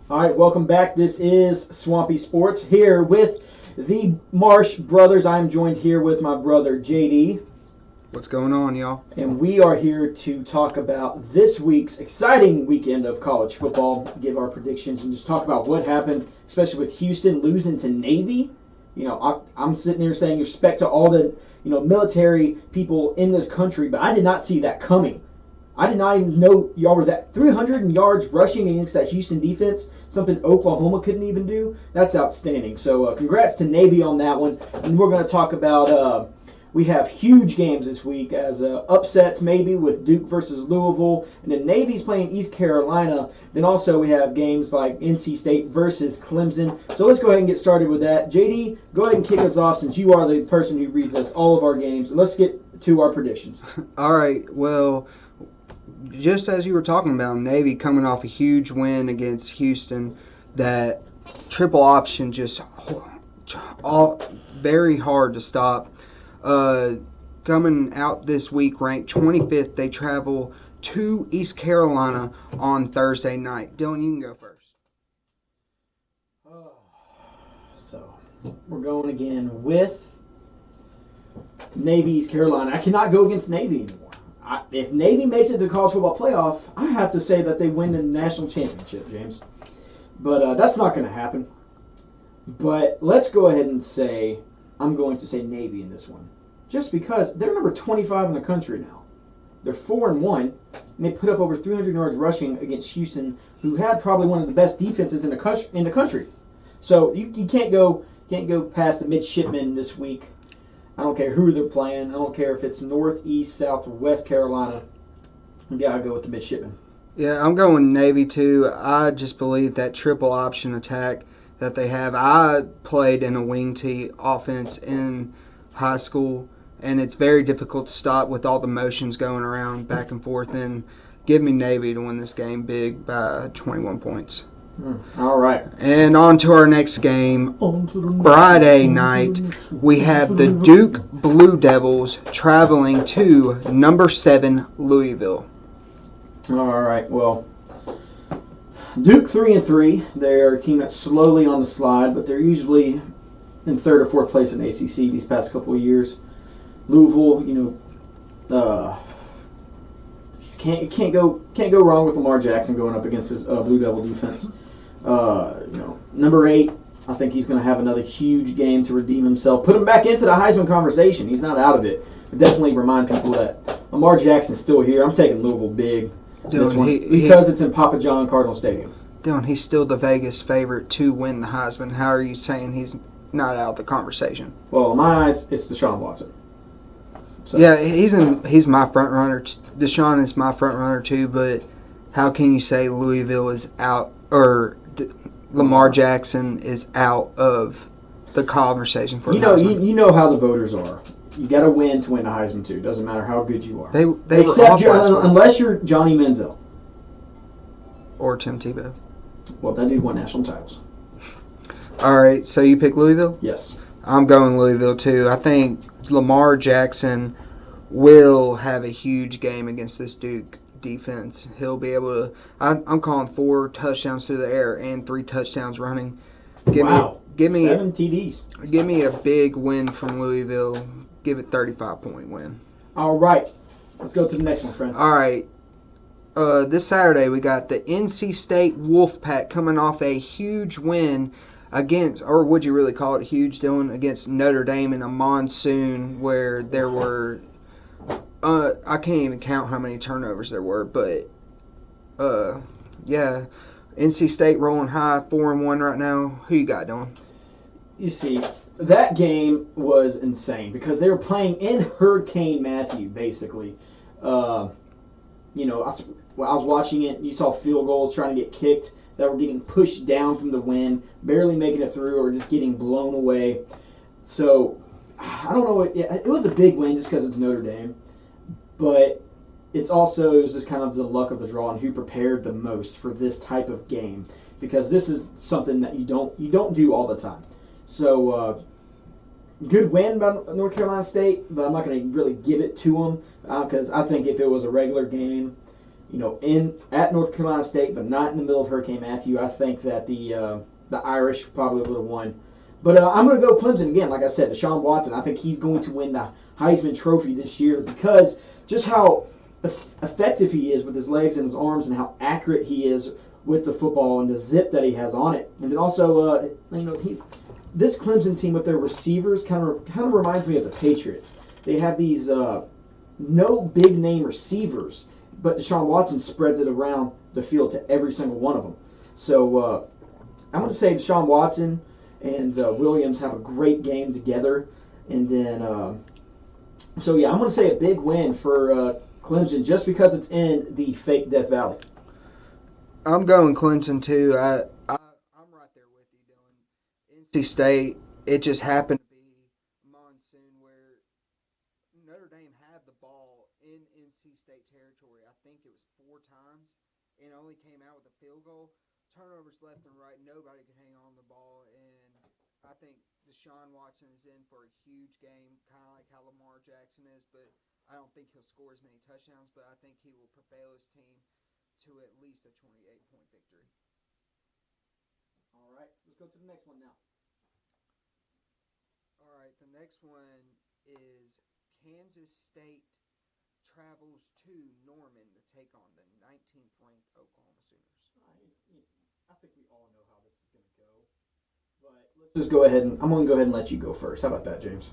All right, welcome back. This is Swampy Sports here with the Marsh brothers. I'm joined here with my brother JD, What's going on, y'all? and we are here to talk about this week's exciting weekend of college football, give our predictions, and just talk about what happened, especially with Houston losing to Navy. I'm sitting here saying respect to all the military people in this country, but I did not see that coming. I did not even know y'all were that 300 yards rushing against that Houston defense, something Oklahoma couldn't even do. That's outstanding. So congrats to Navy on that one. And we're going to talk about, we have huge games this week as upsets maybe with Duke versus Louisville. And then Navy's playing East Carolina. Then also we have games like NC State versus Clemson. So let's go ahead and get started with that. JD, go ahead and kick us off since you are the person who reads us all of our games. Let's get to our predictions. All right, well, just as you were talking about, Navy coming off a huge win against Houston, that triple option just all very hard to stop. Coming out this week ranked 25th, they travel to East Carolina on Thursday night. Dylan, you can go first. So we're going again with Navy, East Carolina. I cannot go against Navy anymore. If Navy makes it to the college football playoff, I have to say that they win the national championship, James. But that's not going to happen. But let's go ahead and say I'm going to say Navy in this one, just because they're number 25 in the country now. They're 4-1, and they put up over 300 yards rushing against Houston, who had probably one of the best defenses in the country. So you can't go past the midshipmen this week. I don't care who they're playing. I don't care if it's North, East, South, or West Carolina. You gotta go with the midshipmen. Yeah, I'm going Navy too. I just believe that triple option attack that they have. I played in a wing tee offense in high school, and it's very difficult to stop with all the motions going around back and forth. And give me Navy to win this game big by 21 points. All right. And on to our next game. Friday night, we have the Duke Blue Devils traveling to number 7 Louisville. All right. Well, Duke 3-3. They're a team that's slowly on the slide, but they're usually in third or fourth place in ACC these past couple of years. Louisville, can't go wrong with Lamar Jackson going up against his Blue Devil defense. Number 8, I think he's going to have another huge game to redeem himself. Put him back into the Heisman conversation. He's not out of it. But definitely remind people that Lamar Jackson's still here. I'm taking Louisville big this one because it's in Papa John Cardinal Stadium. Dylan, he's still the Vegas favorite to win the Heisman. How are you saying he's not out of the conversation? Well, in my eyes, it's Deshaun Watson. So. Yeah, he's my front runner. Deshaun is my front runner too. But how can you say Louisville is out or Lamar Jackson is out of the conversation for the Heisman? You know how the voters are. You got to win to win the Heisman too. Doesn't matter how good you are. They except unless you're Johnny Manziel or Tim Tebow. Well, that dude won national titles. All right, so you pick Louisville? Yes. I'm going Louisville too. I think Lamar Jackson will have a huge game against this Duke defense. He'll be able to. I'm calling 4 touchdowns through the air and 3 touchdowns running. Give me 7 TDs. Give me a big win from Louisville. Give it 35-point win. All right, let's go to the next one, friend. All right. This Saturday we got the NC State Wolfpack coming off a huge win against, or would you really call it huge, Dylan, against Notre Dame in a monsoon where there were, I can't even count how many turnovers there were, but, yeah, NC State rolling high, 4-1 right now. Who you got, Dylan? You see, that game was insane because they were playing in Hurricane Matthew, basically. I was watching it. You saw field goals trying to get kicked that were getting pushed down from the wind, barely making it through, or just getting blown away. So, I don't know. It was a big win just because it's Notre Dame, but it was just kind of the luck of the draw and who prepared the most for this type of game, because this is something that you don't do all the time. So, good win by North Carolina State, but I'm not going to really give it to them because I think if it was a regular game, at North Carolina State, but not in the middle of Hurricane Matthew. I think that the Irish probably would have won. But I'm going to go Clemson again. Like I said, Deshaun Watson, I think he's going to win the Heisman Trophy this year because just how effective he is with his legs and his arms and how accurate he is with the football and the zip that he has on it. And then also, this Clemson team with their receivers kind of reminds me of the Patriots. They have these no big name receivers, but Deshaun Watson spreads it around the field to every single one of them. So I'm going to say Deshaun Watson and Williams have a great game together. And then, I'm going to say a big win for Clemson just because it's in the fake Death Valley. I'm going Clemson too. I'm right there with you, Dylan. NC State, it just happened to be a monsoon where Notre Dame had the ball in NC State territory. I think it was 4 times and only came out with a field goal. Turnovers left and right. Nobody could hang on the ball, and I think Deshaun Watson is in for a huge game, kind of like how Lamar Jackson is, but I don't think he'll score as many touchdowns, but I think he will propel his team to at least a 28-point victory. All right, let's go to the next one now. All right, the next one is Kansas State travels to Norman to take on the 19th-ranked Oklahoma Sooners. I think we all know how this is going to go, but let's just go ahead and I'm going to go ahead and let you go first. How about that, James?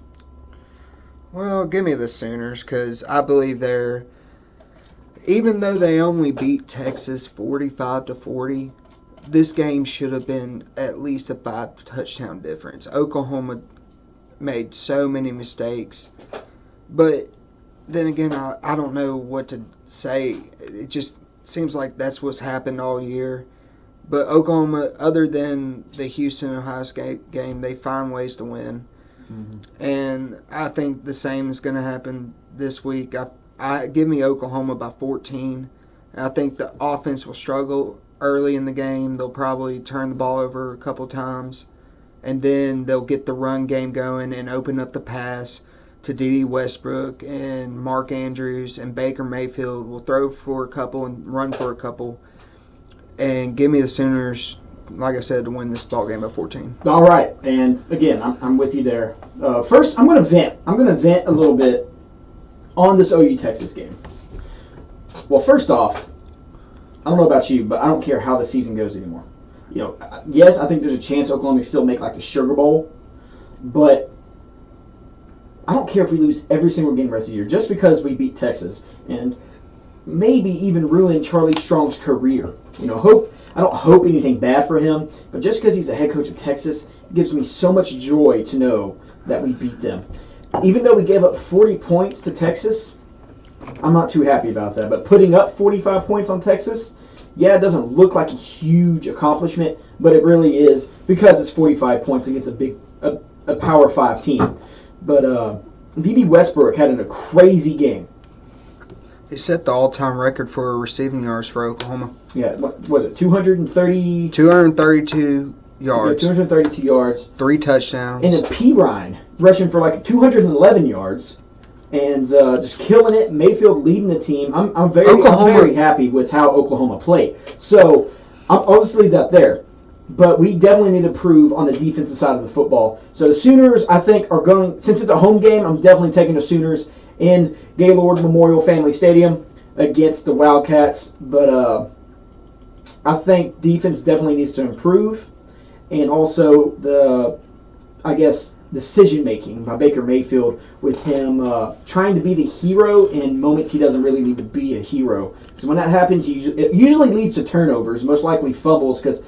Well, give me the Sooners because I believe they're, even though they only beat Texas 45-40, this game should have been at least a 5-touchdown difference. Oklahoma made so many mistakes, but then again, I don't know what to say. It just seems like that's what's happened all year. But Oklahoma, other than the Houston-Ohio State game, they find ways to win. Mm-hmm. And I think the same is going to happen this week. I give me Oklahoma by 14. I think the offense will struggle early in the game. They'll probably turn the ball over a couple times. And then they'll get the run game going and open up the pass to D.D. Westbrook and Mark Andrews, and Baker Mayfield will throw for a couple and run for a couple. And give me the Sooners, like I said, to win this ball game by 14. All right, and again, I'm with you there. First, I'm going to vent. I'm going to vent a little bit on this OU Texas game. Well, first off, I don't know about you, but I don't care how the season goes anymore. Yes, I think there's a chance Oklahoma can still make like the Sugar Bowl, but I don't care if we lose every single game the rest of the year just because we beat Texas and maybe even ruin Charlie Strong's career. I don't hope anything bad for him, but just because he's the head coach of Texas, it gives me so much joy to know that we beat them. Even though we gave up 40 points to Texas, I'm not too happy about that. But putting up 45 points on Texas, yeah, it doesn't look like a huge accomplishment, but it really is because it's 45 points against a Power 5 team. But D.D. Westbrook had a crazy game. He set the all-time record for receiving yards for Oklahoma. Yeah, what was it, 230? 232 yards. Yeah, 232 yards. 3 touchdowns. And then Pirine rushing for like 211 yards and just killing it. Mayfield leading the team. I'm very happy with how Oklahoma played. So I'll just leave that there. But we definitely need to improve on the defensive side of the football. So the Sooners, I think, are going, since it's a home game, I'm definitely taking the Sooners in Gaylord Memorial Family Stadium against the Wildcats. But I think defense definitely needs to improve. And also decision-making by Baker Mayfield with him trying to be the hero in moments he doesn't really need to be a hero. Because when that happens, it usually leads to turnovers, most likely fumbles, because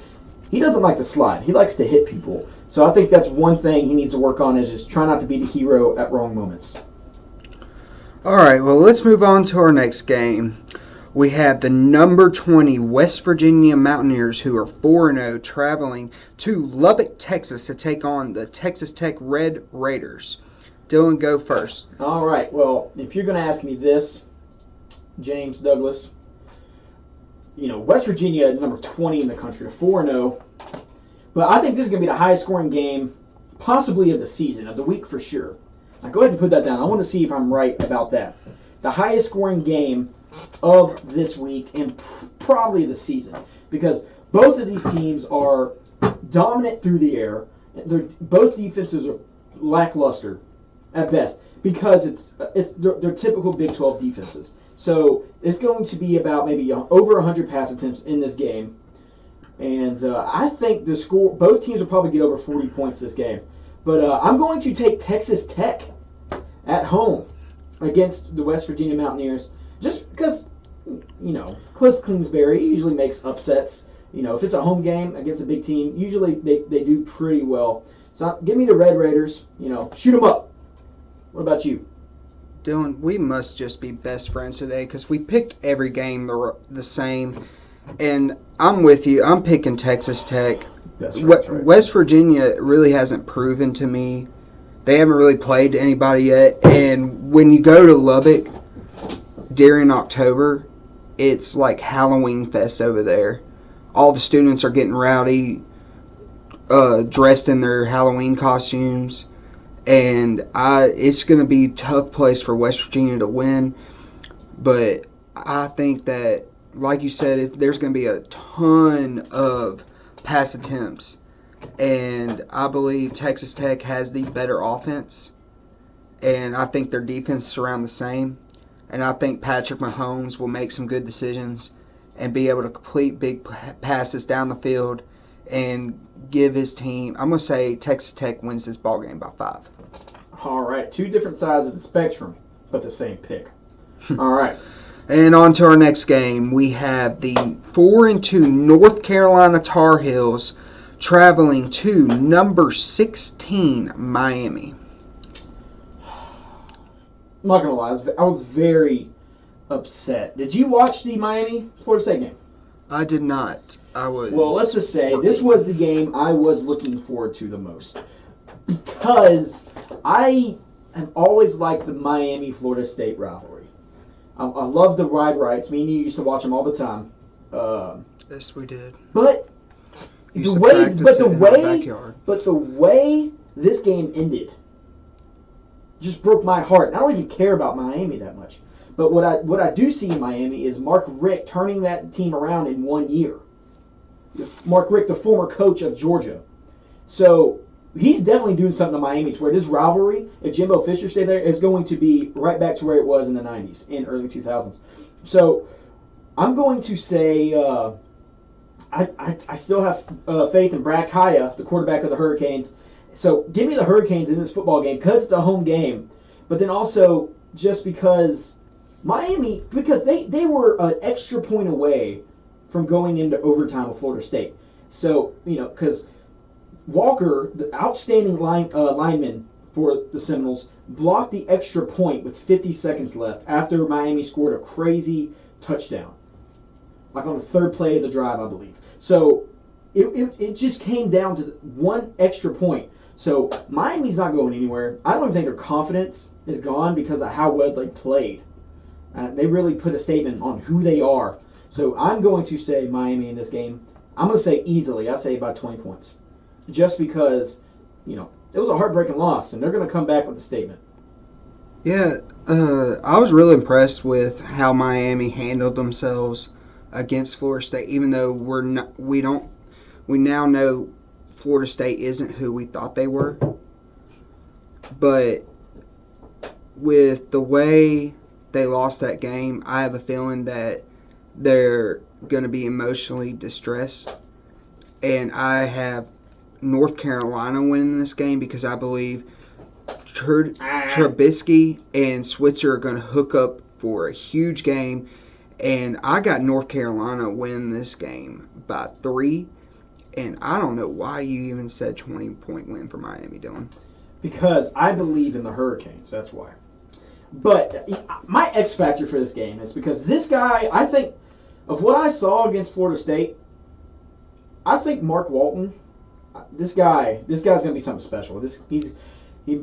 he doesn't like to slide. He likes to hit people. So I think that's one thing he needs to work on is just try not to be the hero at wrong moments. All right, well, let's move on to our next game. We have the number 20 West Virginia Mountaineers, who are 4-0, traveling to Lubbock, Texas, to take on the Texas Tech Red Raiders. Dylan, go first. All right, well, if you're going to ask me this, James Douglas, West Virginia, number 20 in the country, 4-0. But I think this is going to be the highest scoring game, possibly of the season, of the week for sure. Now, go ahead and put that down. I want to see if I'm right about that. The highest scoring game of this week and probably the season, because both of these teams are dominant through the air. Both defenses are lackluster at best because they're typical Big 12 defenses. So it's going to be about maybe over 100 pass attempts in this game, and I think the score. Both teams will probably get over 40 points this game, but I'm going to take Texas Tech at home against the West Virginia Mountaineers, just because Cliff Kingsbury usually makes upsets. If it's a home game against a big team, usually they do pretty well. So give me the Red Raiders. Shoot them up. What about you? Dylan, we must just be best friends today because we picked every game the same. And I'm with you. I'm picking Texas Tech. That's right. West Virginia really hasn't proven to me. They haven't really played anybody yet. And when you go to Lubbock during October, it's like Halloween fest over there. All the students are getting rowdy, dressed in their Halloween costumes. And it's going to be a tough place for West Virginia to win. But I think that, like you said, there's going to be a ton of pass attempts. And I believe Texas Tech has the better offense. And I think their defense is around the same. And I think Patrick Mahomes will make some good decisions and be able to complete big passes down the field and give his team. I'm going to say Texas Tech wins this ballgame by 5. All right, two different sides of the spectrum, but the same pick. All right. And on to our next game. We have the 4-2 North Carolina Tar Heels traveling to number 16 Miami. I'm not going to lie, I was very upset. Did you watch the Miami-Florida State game? I did not. Well, let's just say this was the game I was looking forward to the most, because I have always liked the Miami-Florida State rivalry. I love the ride rights. Me and you used to watch them all the time. Yes, we did. But the way this game ended just broke my heart. I don't even care about Miami that much. But what I do see in Miami is Mark Richt turning that team around in 1 year. Mark Richt, the former coach of Georgia. So he's definitely doing something to Miami to where this rivalry, if Jimbo Fisher stayed there, is going to be right back to where it was in the 90s and early 2000s. So I'm going to say I still have faith in Brad Kaya, the quarterback of the Hurricanes. So give me the Hurricanes in this football game because it's a home game. But then also just because Miami, because they were an extra point away from going into overtime with Florida State. So, because Walker, the outstanding lineman for the Seminoles, blocked the extra point with 50 seconds left after Miami scored a crazy touchdown. Like on the third play of the drive, I believe. So it just came down to one extra point. So Miami's not going anywhere. I don't even think their confidence is gone because of how well they played. They really put a statement on who they are. So I'm going to say Miami in this game. I'm going to say easily. I say by 20 points. Just because, it was a heartbreaking loss, and they're going to come back with a statement. Yeah, I was really impressed with how Miami handled themselves against Florida State, even though we now know Florida State isn't who we thought they were. But with the way they lost that game, I have a feeling that they're going to be emotionally distressed. And I have North Carolina winning this game because I believe Trubisky and Switzer are going to hook up for a huge game. And I got North Carolina win this game by 3. And I don't know why you even said 20-point win for Miami, Dylan. Because I believe in the Hurricanes. That's why. But my X factor for this game is because this guy, I think, of what I saw against Florida State, I think Mark Walton, this guy's going to be something special. He's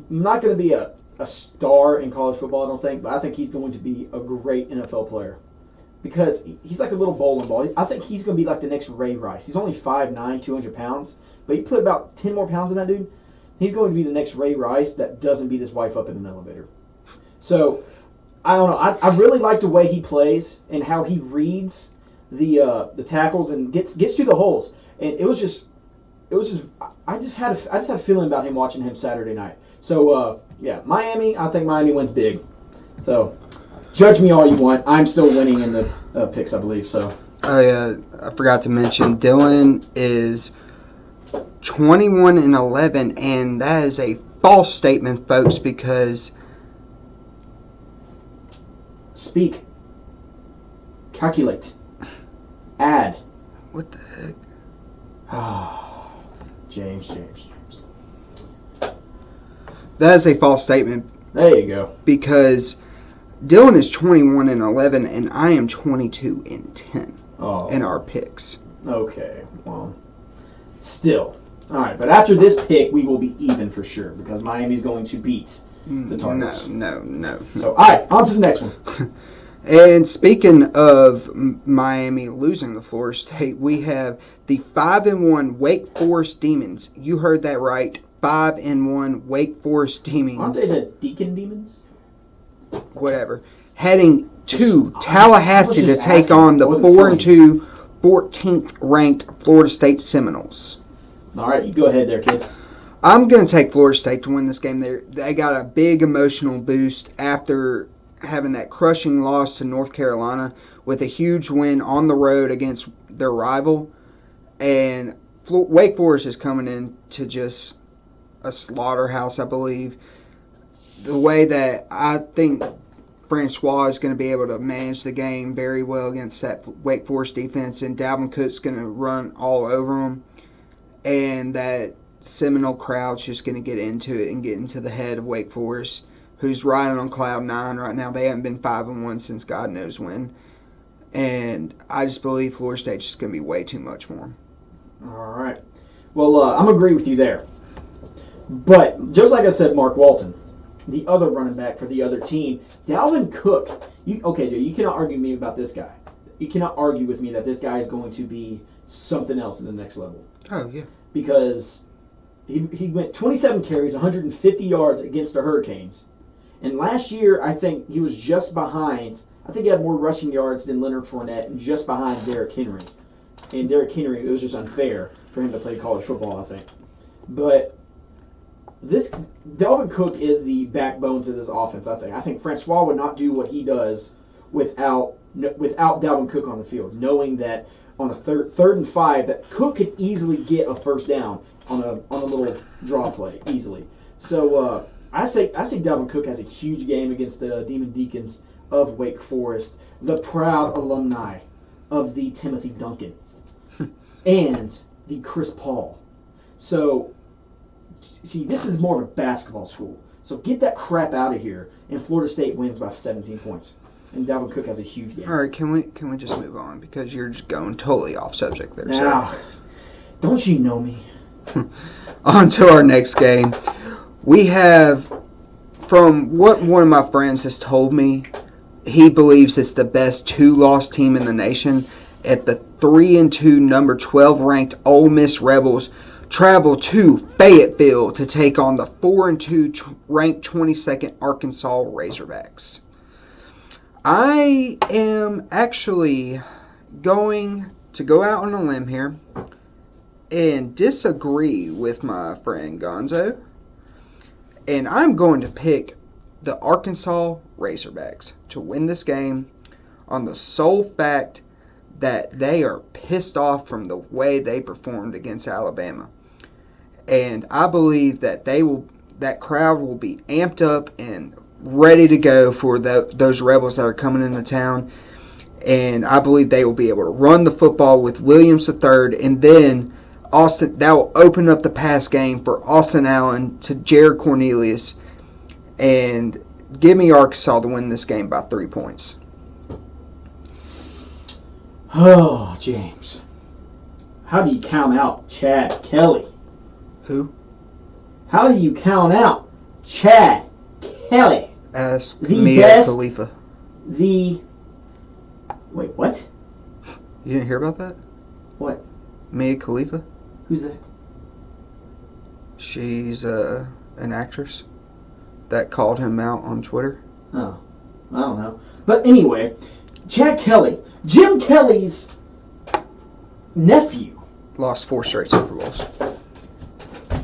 not going to be a star in college football, I don't think, but I think he's going to be a great NFL player. Because he's like a little bowling ball. I think he's going to be like the next Ray Rice. He's only 5'9", 200 pounds. But you put about 10 more pounds on that dude, he's going to be the next Ray Rice that doesn't beat his wife up in an elevator. So I don't know. I really like the way he plays and how he reads the tackles and gets through the holes. And it was just I just had a feeling about him watching him Saturday night. So yeah, Miami. I think Miami wins big. So judge me all you want. I'm still winning in the picks, I believe. So. Oh yeah, I forgot to mention Dylan is 21-11, and that is a false statement, folks, because Speak. Calculate. Add. what the heck? Ah, James. That is a false statement There you go. because Dylan is 21-11, and I am 22-10 Oh. in our picks. Okay. Well, still. All right, but after this pick, we will be even for sure because Miami's going to beat the Tigers. No. So, all right, on to the next one. And speaking of Miami losing to Florida State, we have the 5-1 Wake Forest Demons. You heard that right. 5-1 Wake Forest Demons. Aren't they the Deacon Demons? Whatever. Heading to Tallahassee to take on the 4-2, 14th ranked Florida State Seminoles. All right, you go ahead there, kid. I'm going to take Florida State to win this game. They got a big emotional boost after having that crushing loss to North Carolina with a huge win on the road against their rival. And Wake Forest is coming in to just a slaughterhouse, I believe. The way that I think Francois is going to be able to manage the game very well against that Wake Forest defense, and Dalvin Cook's going to run all over them. And that Seminole crowd's just going to get into it and get into the head of Wake Forest, who's riding on cloud 9 right now. They haven't been 5-1 since God knows when. And I just believe Florida State's just going to be way too much for them. All right. Well, I'm agree with you there. But just like I said, Mark Walton, the other running back for the other team, Dalvin Cook. Okay, Joe, you cannot argue me about this guy. You cannot argue with me that this guy is going to be something else in the next level. Oh, yeah. Because he went 27 carries, 150 yards against the Hurricanes. And last year, I think he was just behind. I think he had more rushing yards than Leonard Fournette and just behind Derrick Henry. And Derrick Henry, it was just unfair for him to play college football, I think. But this Dalvin Cook is the backbone to this offense, I think. I think Francois would not do what he does without Dalvin Cook on the field, knowing that on a third and 5 that Cook could easily get a first down on a little draw play easily. So I say Dalvin Cook has a huge game against the Demon Deacons of Wake Forest, the proud alumni of the Timothy Duncan and the Chris Paul. So, see, this is more of a basketball school. So get that crap out of here, and Florida State wins by 17 points. And Dalvin Cook has a huge game. All right, can we just move on because you're just going totally off subject there. Now, don't you know me? On to our next game. We have, from what one of my friends has told me, he believes it's the best 2-loss team in the nation. At the 3-2 number 12 ranked Ole Miss Rebels travel to Fayetteville to take on the 4-2 ranked 22nd Arkansas Razorbacks. I am actually going to go out on a limb here and disagree with my friend Gonzo. And I'm going to pick the Arkansas Razorbacks to win this game on the sole fact that they are pissed off from the way they performed against Alabama. And I believe that that crowd will be amped up and ready to go for those Rebels that are coming into town. And I believe they will be able to run the football with Williams III, and then that will open up the pass game for Austin Allen to Jared Cornelius, and give me Arkansas to win this game by 3 points. Oh, James. How do you count out Chad Kelly? Who? How do you count out Chad Kelly? Ask The Mia best- Khalifa. Wait, what? You didn't hear about that? What? Mia Khalifa? Who's that? She's an actress that called him out on Twitter. Oh. I don't know. But anyway, Chad Kelly, Jim Kelly's nephew, Lost 4 straight Super Bowls.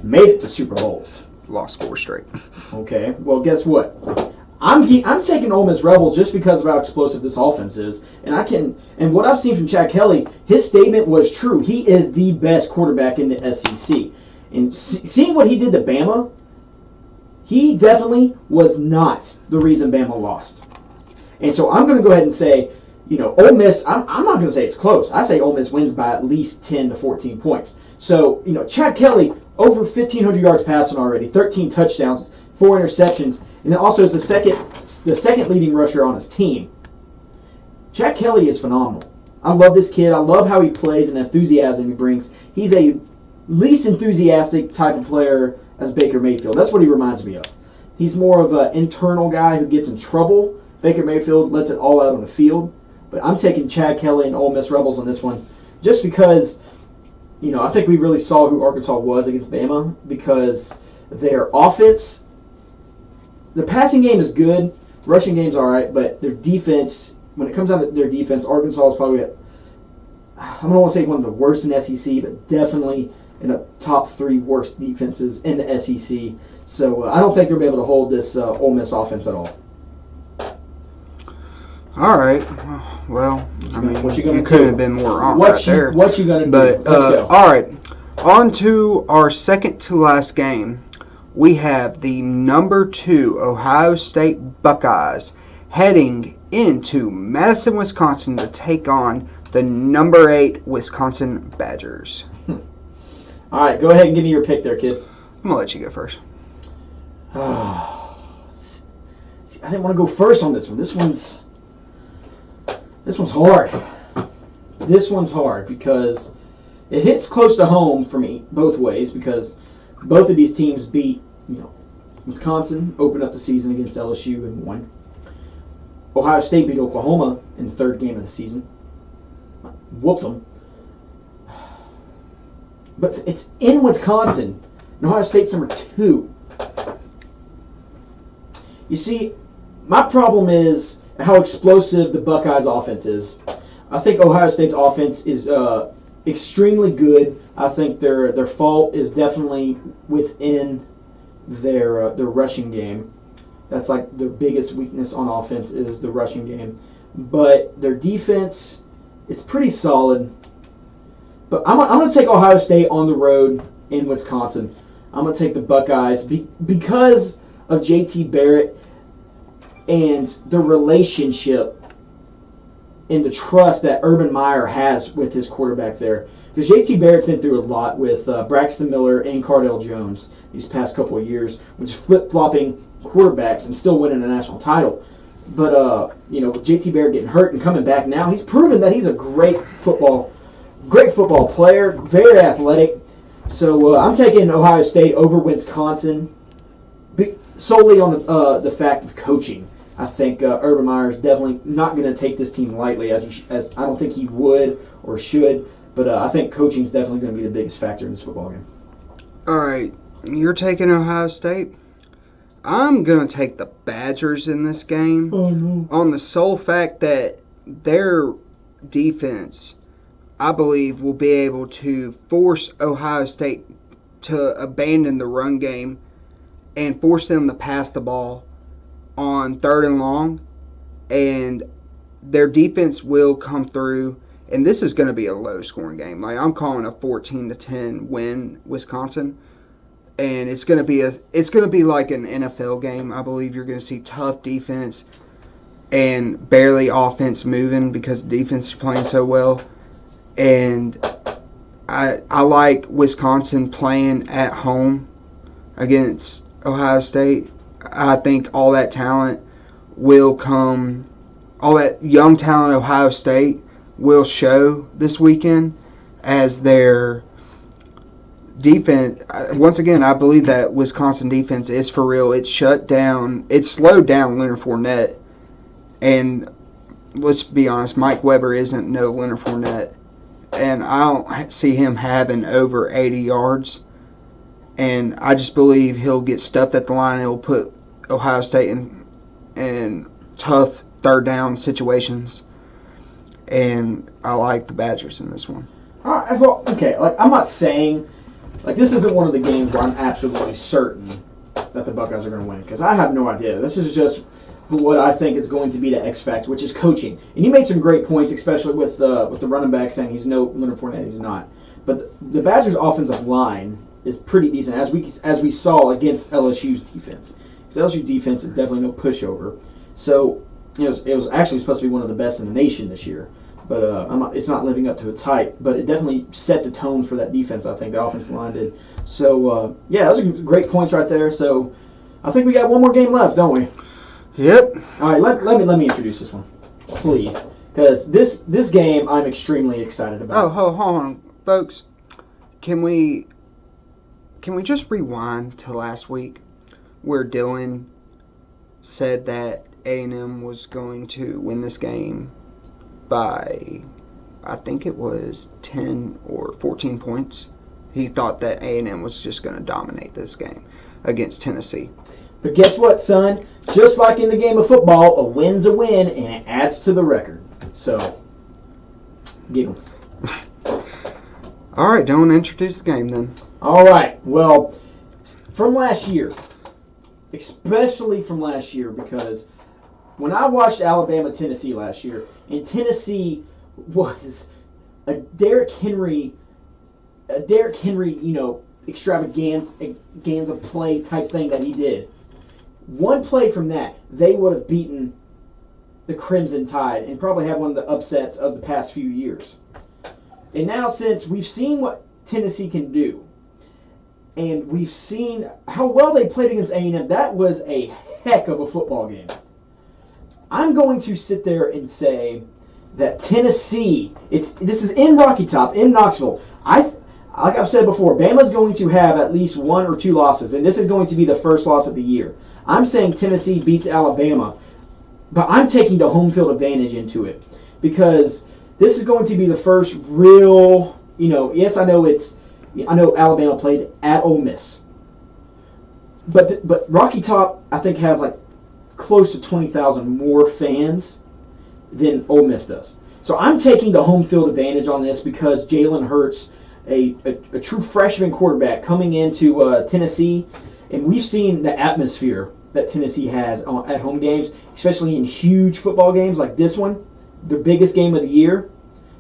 made it to Super Bowls. Lost 4 straight. Okay, well, guess what? I'm taking Ole Miss Rebels just because of how explosive this offense is, and what I've seen from Chad Kelly, his statement was true. He is the best quarterback in the SEC, and seeing what he did to Bama, he definitely was not the reason Bama lost. And so I'm going to go ahead and say, Ole Miss. I'm not going to say it's close. I say Ole Miss wins by at least 10 to 14 points. So Chad Kelly over 1,500 yards passing already, 13 touchdowns, 4 interceptions. And then also is the second leading rusher on his team. Chad Kelly is phenomenal. I love this kid. I love how he plays and the enthusiasm he brings. He's a least enthusiastic type of player as Baker Mayfield. That's what he reminds me of. He's more of an internal guy who gets in trouble. Baker Mayfield lets it all out on the field. But I'm taking Chad Kelly and Ole Miss Rebels on this one just because, I think we really saw who Arkansas was against Bama because their offense, the passing game is good, rushing game's all right, but their defense, when it comes down to their defense, Arkansas is probably, I don't want to say one of the worst in the SEC, but definitely in the top 3 worst defenses in the SEC. So I don't think they'll be able to hold this Ole Miss offense at all. All right. Well, what you gonna couldn't do? have been more on What right there. What you gonna do? But Let's go. all right, on to our second to last game. We have the number 2 Ohio State Buckeyes heading into Madison, Wisconsin to take on the number 8 Wisconsin Badgers. All right, go ahead and give me your pick there, kid. I'm gonna let you go first. I didn't want to go first on this one. This one's hard. This one's hard because it hits close to home for me both ways because both of these teams beat, Wisconsin opened up the season against LSU and won. Ohio State beat Oklahoma in the 3rd game of the season. Whooped them. But it's in Wisconsin. And Ohio State's number 2. You see, my problem is how explosive the Buckeyes' offense is. I think Ohio State's offense is extremely good. I think their fault is definitely within their rushing game. That's like their biggest weakness on offense is the rushing game. But their defense, it's pretty solid. But I'm going to take Ohio State on the road in Wisconsin. I'm going to take the Buckeyes because of J.T. Barrett and the relationship and the trust that Urban Meyer has with his quarterback there. Because J.T. Barrett's been through a lot with Braxton Miller and Cardale Jones these past couple of years, which is flip-flopping quarterbacks and still winning a national title. But, with J.T. Barrett getting hurt and coming back now, he's proven that he's a great football player, very athletic. So I'm taking Ohio State over Wisconsin solely on the fact of coaching. I think Urban Meyer is definitely not going to take this team lightly, as I don't think he would or should. But I think coaching is definitely going to be the biggest factor in this football game. All right, you're taking Ohio State. I'm going to take the Badgers in this game on the sole fact that their defense, I believe, will be able to force Ohio State to abandon the run game and force them to pass the ball on 3rd and long, and their defense will come through. And this is going to be a low-scoring game. Like, I'm calling a 14-10 win, Wisconsin, and it's going to be like an NFL game. I believe you're going to see tough defense and barely offense moving because the defense is playing so well. And I like Wisconsin playing at home against Ohio State. I think all that talent will come, all that young talent Ohio State will show this weekend as their defense. Once again, I believe that Wisconsin defense is for real. It slowed down Leonard Fournette. And let's be honest, Mike Weber isn't no Leonard Fournette. And I don't see him having over 80 yards. And I just believe he'll get stuffed at the line and he'll put Ohio State in tough third down situations. And I like the Badgers in this one. All right, well, okay. Like, I'm not saying, like, this isn't one of the games where I'm absolutely certain that the Buckeyes are going to win, because I have no idea. This is just what I think is going to be the X factor, which is coaching. And you made some great points, especially with the running back saying he's no Leonard Fournette, he's not. But the Badgers' offensive line is pretty decent, as we saw against LSU's defense. Because LSU defense is definitely no pushover. So it was actually supposed to be one of the best in the nation this year. But it's not living up to its hype. But it definitely set the tone for that defense, I think, the offensive line did. So, those are great points right there. So I think we got one more game left, don't we? Yep. All right, let me introduce this one, please. Because this game I'm extremely excited about. Oh, hold on, folks. Can we just rewind to last week where Dylan said that A&M was going to win this game by, I think it was 10 or 14 points. He thought that A&M was just going to dominate this game against Tennessee. But guess what, son? Just like in the game of football, a win's a win, and it adds to the record. So, get him. All right, Dylan, introduce the game then. All right. Well, from last year, especially from last year, because when I watched Alabama-Tennessee last year, and Tennessee was a Derrick Henry, extravaganza play type thing that he did. One play from that, they would have beaten the Crimson Tide and probably had one of the upsets of the past few years. And now, since we've seen what Tennessee can do, and we've seen how well they played against A&M, that was a heck of a football game. I'm going to sit there and say that Tennessee, this is in Rocky Top, in Knoxville. Like I've said before, Bama's going to have at least one or two losses, and this is going to be the first loss of the year. I'm saying Tennessee beats Alabama, but I'm taking the home field advantage into it because this is going to be the first real, yes, I know Alabama played at Ole Miss, but Rocky Top I think has like close to 20,000 more fans than Ole Miss does. So I'm taking the home field advantage on this because Jalen Hurts, a true freshman quarterback coming into Tennessee, and we've seen the atmosphere that Tennessee has at home games, especially in huge football games like this one, the biggest game of the year.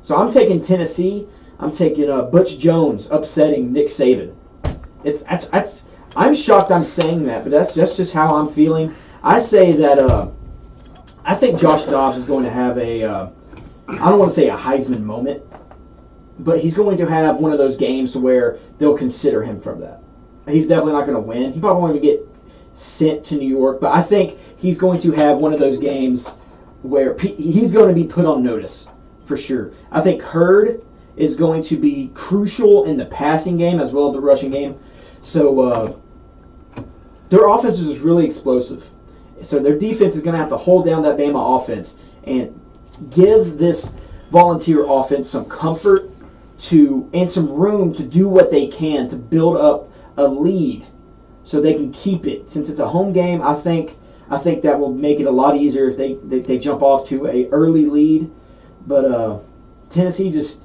So I'm taking Tennessee. I'm taking Butch Jones upsetting Nick Saban. I'm shocked I'm saying that, but that's just how I'm feeling. I say that I think Josh Dobbs is going to have I don't want to say a Heisman moment, but he's going to have one of those games where they'll consider him from that. He's definitely not going to win. He probably won't even get sent to New York, but I think he's going to have one of those games where he's going to be put on notice for sure. I think Hurd is going to be crucial in the passing game as well as the rushing game. So their offense is really explosive. So their defense is going to have to hold down that Bama offense and give this Volunteer offense some comfort and some room to do what they can to build up a lead so they can keep it. Since it's a home game, I think that will make it a lot easier if they jump off to a early lead. But Tennessee just,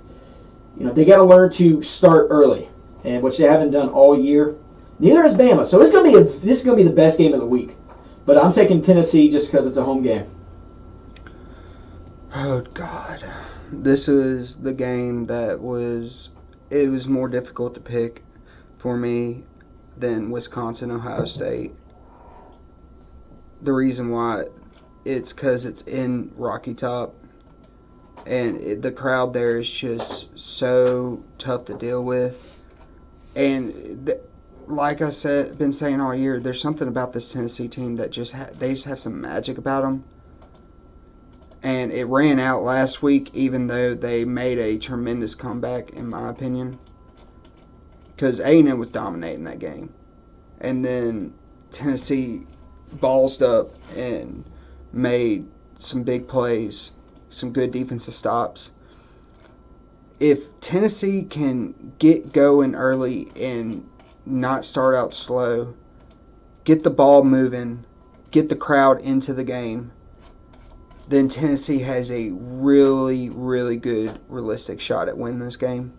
they got to learn to start early, and which they haven't done all year. Neither has Bama. So this is going to be the best game of the week. But I'm taking Tennessee just because it's a home game. Oh, God. This is the game it was more difficult to pick for me than Wisconsin, Ohio State. The reason why, it's because it's in Rocky Top, and the crowd there is just so tough to deal with. And like I said, been saying all year, there's something about this Tennessee team that they just have some magic about them. And it ran out last week, even though they made a tremendous comeback, in my opinion. Because A&M was dominating that game. And then Tennessee ballsed up and made some big plays, some good defensive stops. If Tennessee can get going early and not start out slow, get the ball moving, get the crowd into the game, then Tennessee has a really, really good, realistic shot at winning this game.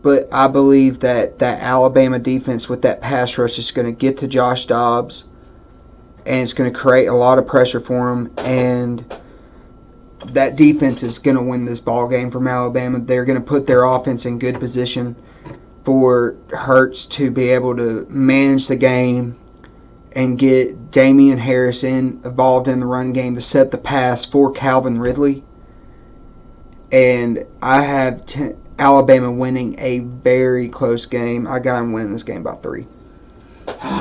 But I believe that Alabama defense with that pass rush is going to get to Josh Dobbs, and it's going to create a lot of pressure for him. And that defense is going to win this ball game from Alabama. They're going to put their offense in good position for Hurts to be able to manage the game and get Damian Harris involved in the run game to set the pass for Calvin Ridley. And I have Alabama winning a very close game. I got them winning this game by 3.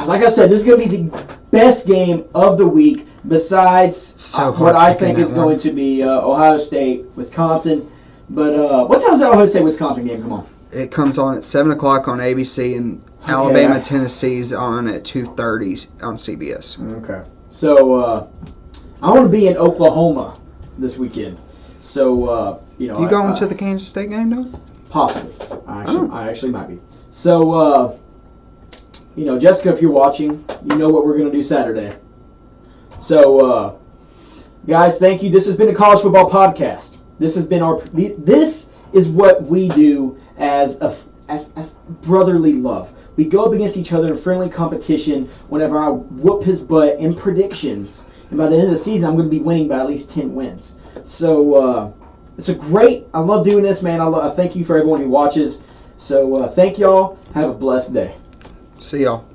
Like I said, this is going to be the best game of the week besides what I think is going to be Ohio State, Wisconsin. But what time is that Ohio State-Wisconsin game? Come on. It comes on at 7 o'clock on ABC, and Alabama, Tennessee is on at 2:30 on CBS. Okay. So I want to be in Oklahoma this weekend. So, You going to the Kansas State game, though? Possibly. I actually might be. So, Jessica, if you're watching, you know what we're going to do Saturday. So, guys, thank you. This has been a college football podcast. This has been this is what we do as brotherly love. We go up against each other in friendly competition whenever I whoop his butt in predictions. And by the end of the season, I'm going to be winning by at least 10 wins. So, I love doing this, man. I thank you for everyone who watches. So, thank y'all. Have a blessed day. See y'all.